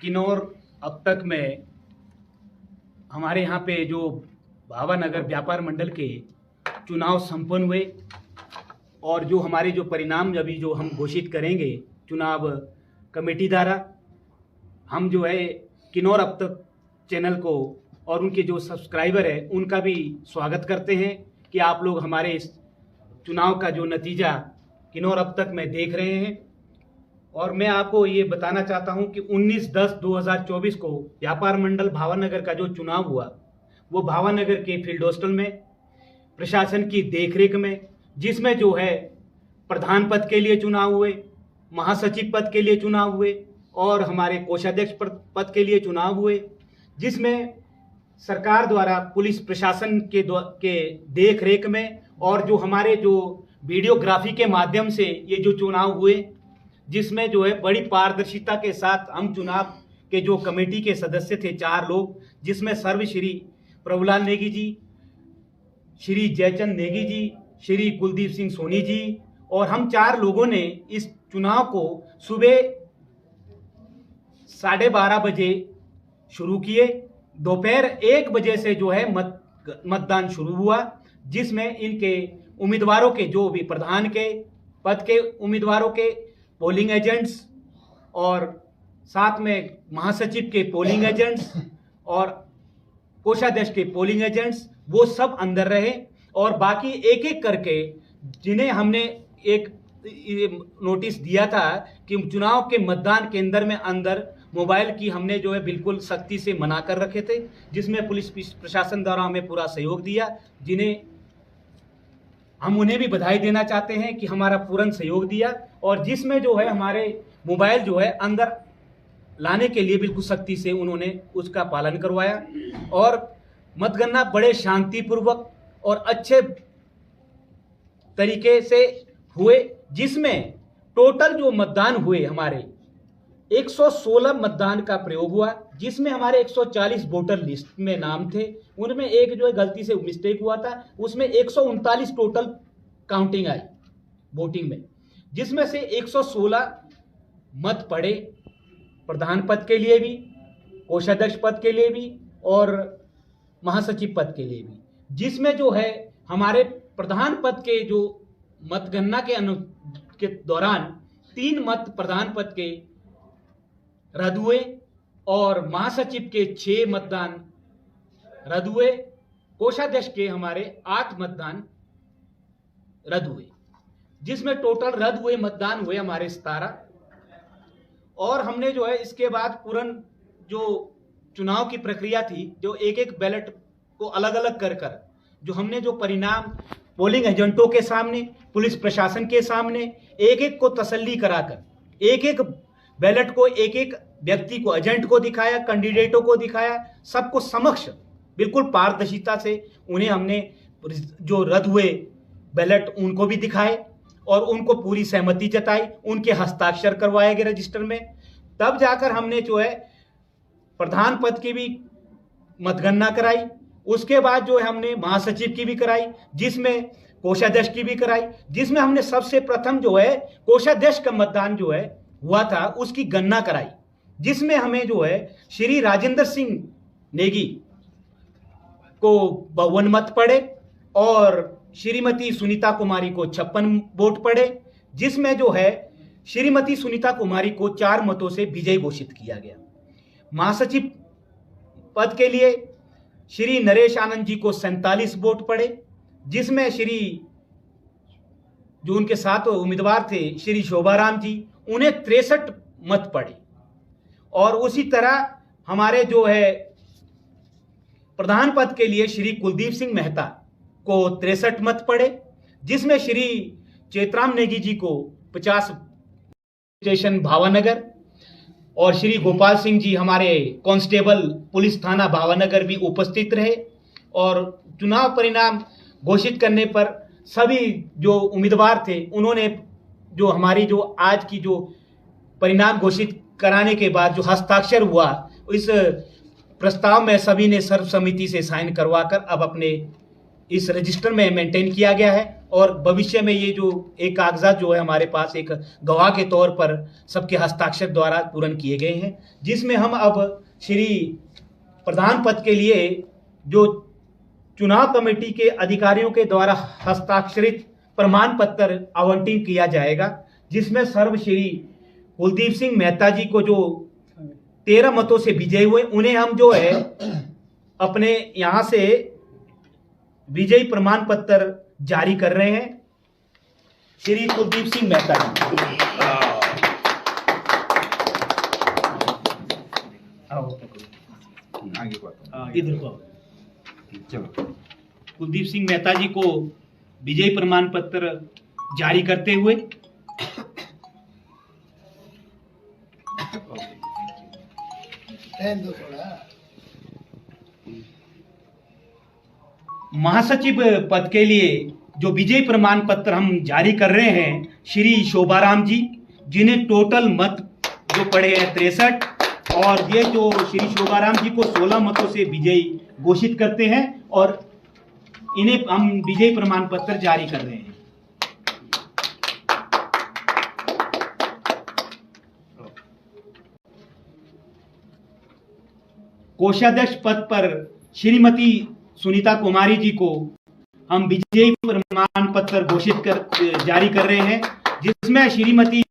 किन्नौर अब तक में हमारे यहाँ पे जो भावानगर व्यापार मंडल के चुनाव संपन्न हुए और जो हमारे जो परिणाम अभी जो हम घोषित करेंगे चुनाव कमेटी द्वारा, हम जो है किन्नौर अब तक चैनल को और उनके जो सब्सक्राइबर है उनका भी स्वागत करते हैं कि आप लोग हमारे इस चुनाव का जो नतीजा किन्नौर अब तक में देख रहे हैं। और मैं आपको ये बताना चाहता हूं कि 19/10/2024 को व्यापार मंडल भावानगर का जो चुनाव हुआ वो भावानगर के फील्ड हॉस्टल में प्रशासन की देखरेख में, जिसमें जो है प्रधान पद के लिए चुनाव हुए, महासचिव पद के लिए चुनाव हुए और हमारे कोषाध्यक्ष पद के लिए चुनाव हुए, जिसमें सरकार द्वारा पुलिस प्रशासन के देख रेख में और जो हमारे जो वीडियोग्राफी के माध्यम से ये जो चुनाव हुए, जिसमें जो है बड़ी पारदर्शिता के साथ हम चुनाव के जो कमेटी के सदस्य थे 4 लोग, जिसमें सर्वश्री प्रभुलाल नेगी जी, श्री जयचंद नेगी जी, श्री कुलदीप सिंह सोनी जी और हम 4 लोगों ने इस चुनाव को सुबह 12:30 बजे शुरू किए। दोपहर 1 बजे से जो है मतदान शुरू हुआ, जिसमें इनके उम्मीदवारों के जो भी प्रधान के पद के उम्मीदवारों के पोलिंग एजेंट्स और साथ में महासचिव के पोलिंग एजेंट्स और कोषाध्यक्ष के पोलिंग एजेंट्स वो सब अंदर रहे और बाकी एक एक करके जिन्हें हमने एक नोटिस दिया था कि चुनाव के मतदान केंद्र में अंदर मोबाइल की हमने जो है बिल्कुल सख्ती से मना कर रखे थे, जिसमें पुलिस प्रशासन द्वारा हमें पूरा सहयोग दिया, जिन्हें हम उन्हें भी बधाई देना चाहते हैं कि हमारा पूर्ण सहयोग दिया और जिसमें जो है हमारे मोबाइल जो है अंदर लाने के लिए बिल्कुल सख्ती से उन्होंने उसका पालन करवाया और मतगणना बड़े शांतिपूर्वक और अच्छे तरीके से हुए, जिसमें टोटल जो मतदान हुए हमारे 116 मतदान का प्रयोग हुआ, जिसमें हमारे 140 वोटर लिस्ट में नाम थे, उनमें एक जो है गलती से मिस्टेक हुआ था, उसमें 139 टोटल काउंटिंग आई वोटिंग में, जिसमें से 116 मत पड़े प्रधान पद के लिए भी, कोषाध्यक्ष पद के लिए भी और महासचिव पद के लिए भी, जिसमें जो है हमारे प्रधान पद के जो मतगणना के दौरान 3 मत प्रधान पद के रद्द हुए और महासचिव के 6 मतदान रद्द हुए, कोषाध्यक्ष के हमारे 8 मतदान रद्द हुए, जिसमें टोटल रद्द हुए मतदान हुए हमारे 17। और हमने जो है इसके बाद पूर्ण जो चुनाव की प्रक्रिया थी, जो एक एक बैलेट को अलग अलग कर जो हमने जो परिणाम पोलिंग एजेंटों के सामने, पुलिस प्रशासन के सामने एक एक को तसल्ली कराकर एक एक बैलेट को एक एक व्यक्ति को, एजेंट को दिखाया, कैंडिडेटों को दिखाया, सबको समक्ष बिल्कुल पारदर्शिता से उन्हें हमने जो रद्द हुए बैलेट उनको भी दिखाए और उनको पूरी सहमति जताई, उनके हस्ताक्षर करवाए गए रजिस्टर में। तब जाकर हमने जो है प्रधान पद की भी मतगणना कराई, उसके बाद जो है हमने महासचिव की भी कराई, जिसमें कोषाध्यक्ष की भी कराई, जिसमें हमने सबसे प्रथम जो है कोषाध्यक्ष का मतदान जो है हुआ था उसकी गणना कराई, जिसमें हमें जो है श्री राजेंद्र सिंह नेगी को 52 मत पड़े और श्रीमती सुनीता कुमारी को 56 वोट पड़े, जिसमें जो है श्रीमती सुनीता कुमारी को 4 मतों से विजयी घोषित किया गया। महासचिव पद के लिए श्री नरेश आनंद जी को 47 वोट पड़े, जिसमें श्री जो उनके साथ उम्मीदवार थे श्री शोभाराम जी, उन्हें 63 मत पड़े। और उसी तरह हमारे जो है प्रधान पद के लिए श्री कुलदीप सिंह मेहता को 63 मत पड़े, जिसमें श्री चेतराम नेगी जी को 50 स्टेशन भावानगर और श्री गोपाल सिंह जी हमारे कांस्टेबल पुलिस थाना भावानगर भी उपस्थित रहे। और चुनाव परिणाम घोषित करने पर सभी जो उम्मीदवार थे उन्होंने जो हमारी जो आज की जो परिणाम घोषित कराने के बाद जो हस्ताक्षर हुआ, इस प्रस्ताव में सभी ने सर्वसम्मति से साइन करवाकर अब अपने इस रजिस्टर में मेंटेन किया गया है और भविष्य में ये जो एक कागजात जो है हमारे पास एक गवाह के तौर पर सबके हस्ताक्षर द्वारा पूर्ण किए गए हैं, जिसमें हम अब श्री प्रधान पद के लिए जो चुनाव कमेटी के अधिकारियों के द्वारा हस्ताक्षरित प्रमाण पत्र आवंटित किया जाएगा, जिसमें सर्व श्री कुलदीप सिंह मेहता जी को जो 13 मतों से विजयी हुए, उन्हें हम जो है अपने यहां से विजयी प्रमाण पत्र जारी कर रहे हैं। श्री कुलदीप सिंह मेहता जी, इधर को चलो। कुलदीप सिंह मेहता जी को विजयी प्रमाण पत्र जारी करते हुए महासचिव पद के लिए जो विजय प्रमाण पत्र हम जारी कर रहे हैं, श्री शोभाराम जी, जिन्हें टोटल मत जो पड़े हैं 63, और ये जो श्री शोभाराम जी को 16 मतों से विजयी घोषित करते हैं और इन्हें हम विजय प्रमाण पत्र जारी कर रहे हैं। कोषाध्यक्ष पद पर श्रीमती सुनीता कुमारी जी को हम विजयी प्रमाण पत्र घोषित कर जारी कर रहे हैं, जिसमें श्रीमती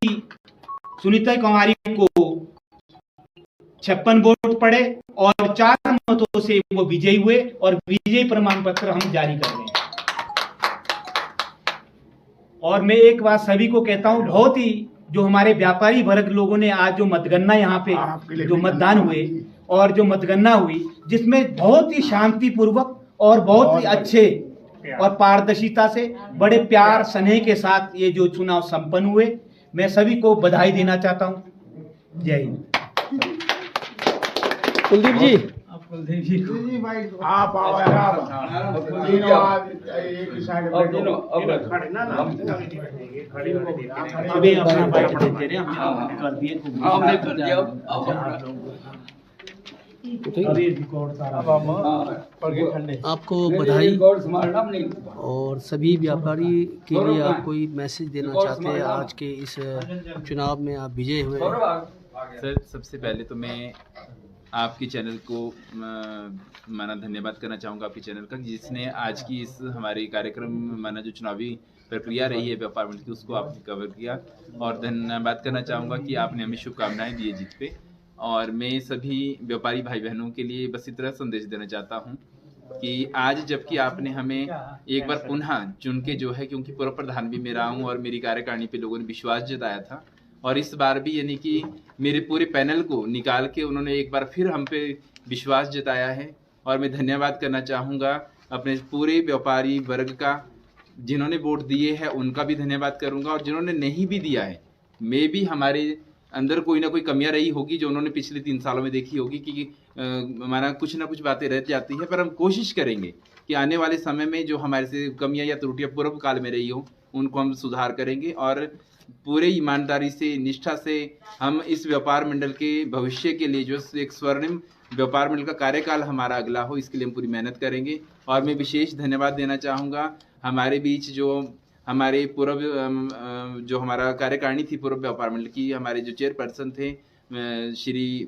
सुनीता कुमारी को 56 वोट पड़े और 4 मतों से वो विजयी हुए और विजयी प्रमाण पत्र हम जारी कर रहे हैं। और मैं एक बात सभी को कहता हूं, बहुत ही जो हमारे व्यापारी वर्ग लोगों ने आज जो मतगणना यहाँ पे जो मतदान हुए और जो मतगणना हुई, जिसमें बहुत ही शांतिपूर्वक और बहुत ही अच्छे और पारदर्शिता से बड़े प्यार स्नेह के साथ ये जो चुनाव संपन्न हुए, मैं सभी को बधाई देना चाहता हूं। जय हिंद। कुलदीप जी, आप अभी अपना बाइट देते रहे, हम कर दिए, हमने कर दिया। आपको बधाई और सभी व्यापारी के लिए आप कोई मैसेज देना चाहते हैं आज के इस चुनाव में आप विजय हुए हैं? सर, सबसे पहले तो मैं आपके चैनल को माना धन्यवाद करना चाहूँगा, आपके चैनल का, जिसने आज की इस हमारे कार्यक्रम माना जो चुनावी प्रक्रिया रही है व्यापार मंडल की, उसको आपने कवर किया। और धन्यवाद करना चाहूँगा कि आपने हमें शुभकामनाएं दी है जीत पे। और मैं सभी व्यापारी भाई बहनों के लिए बस इतना संदेश देना चाहता हूँ कि आज जबकि आपने हमें एक बार पुनः चुन के जो है, क्योंकि पूर्व प्रधान भी मेरा हूँ और मेरी कार्यकारिणी पे लोगों ने विश्वास जताया था, और इस बार भी यानी कि मेरे पूरे पैनल को निकाल के उन्होंने एक बार फिर हम पे विश्वास जताया है। और मैं धन्यवाद करना चाहूँगा अपने पूरे व्यापारी वर्ग का, जिन्होंने वोट दिए हैं उनका भी धन्यवाद करूँगा, और जिन्होंने नहीं भी दिया है, मैं भी हमारे अंदर कोई ना कोई कमियां रही होगी जो उन्होंने पिछले 3 सालों में देखी होगी कि हमारा कुछ ना कुछ बातें रह जाती है, पर हम कोशिश करेंगे कि आने वाले समय में जो हमारे से कमियां या त्रुटियां पूर्व काल में रही हो उनको हम सुधार करेंगे, और पूरे ईमानदारी से निष्ठा से हम इस व्यापार मंडल के भविष्य के लिए जो एक स्वर्णिम व्यापार मंडल का कार्यकाल हमारा अगला हो, इसके लिए हम पूरी मेहनत करेंगे। और मैं विशेष धन्यवाद देना चाहूँगा हमारे बीच जो हमारे पूर्व जो हमारा कार्यकारिणी थी पूर्व व्यापार मंडल की, हमारे जो चेयरपर्सन थे श्री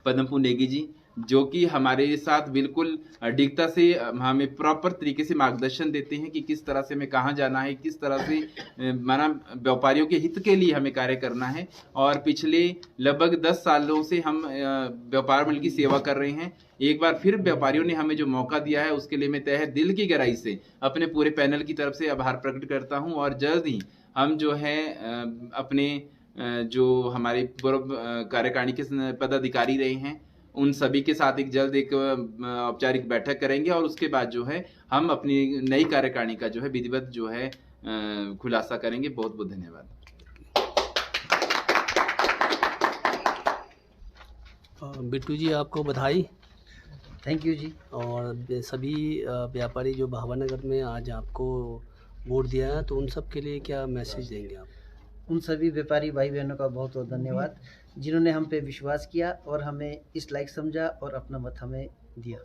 पद्मपू नेगी जी, जो कि हमारे साथ बिल्कुल अडिगता से हमें प्रॉपर तरीके से मार्गदर्शन देते हैं कि किस तरह से हमें कहाँ जाना है, किस तरह से माना व्यापारियों के हित के लिए हमें कार्य करना है। और पिछले लगभग 10 सालों से हम व्यापार मंडल की सेवा कर रहे हैं। एक बार फिर व्यापारियों ने हमें जो मौका दिया है उसके लिए मैं तहे दिल की गहराई से अपने पूरे पैनल की तरफ से आभार प्रकट करता हूँ। और जल्द ही हम जो है अपने जो हमारे पूर्व कार्यकारिणी के पदाधिकारी रहे हैं उन सभी के साथ एक जल्द एक औपचारिक बैठक करेंगे, और उसके बाद जो है हम अपनी नई कार्यकारिणी का जो है विधिवत जो है खुलासा करेंगे। बहुत बहुत धन्यवाद। बिट्टू जी, आपको बधाई। थैंक यू जी। और सभी व्यापारी जो भावानगर में आज आपको वोट दिया है, तो उन सब के लिए क्या मैसेज देंगे आप? उन सभी व्यापारी भाई बहनों का बहुत बहुत धन्यवाद, जिन्होंने हम पे विश्वास किया और हमें इस लायक समझा और अपना मत हमें दिया।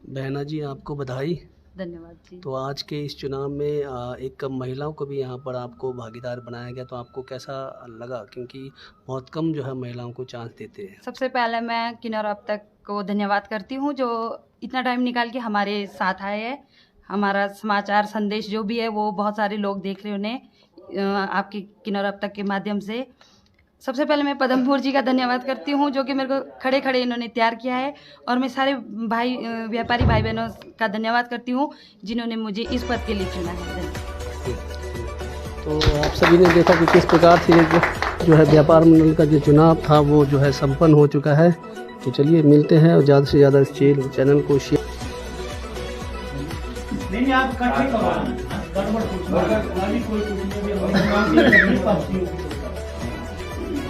बहना जी आपको बधाई। धन्यवाद जी। तो आज के इस चुनाव में एक महिलाओं को भी यहाँ पर आपको भागीदार बनाया गया, तो आपको कैसा लगा? क्योंकि बहुत कम जो है महिलाओं को चांस देते हैं। सबसे पहले मैं किन्नौर अब तक को धन्यवाद करती हूँ जो इतना टाइम निकाल के हमारे साथ आए हैं। हमारा समाचार संदेश जो भी है वो बहुत सारे लोग देख रहे हैं उन्हें आपके किन्नौर अब तक के माध्यम से। सबसे पहले मैं पदमपुर जी का धन्यवाद करती हूँ जो कि मेरे को खड़े खड़े इन्होंने तैयार किया है, और मैं सारे भाई व्यापारी भाई बहनों का धन्यवाद करती हूँ जिन्होंने मुझे इस पद के लिए चुना है। तो आप सभी ने देखा कि किस प्रकार से जो है व्यापार मंडल का जो चुनाव था वो जो है संपन्न हो चुका है। तो चलिए मिलते हैं और ज़्यादा से ज़्यादा इस चैनल को शेयर। नहीं आप इकट्ठे करो, गड़बड़ कुछ नहीं, कोई कुछ नहीं,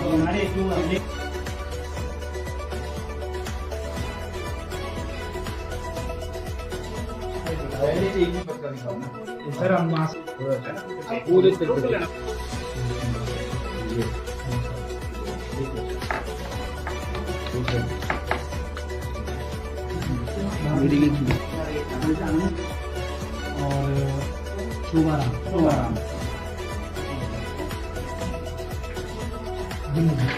हमारे जो सर हम पूरे और शुभाराम मेहनत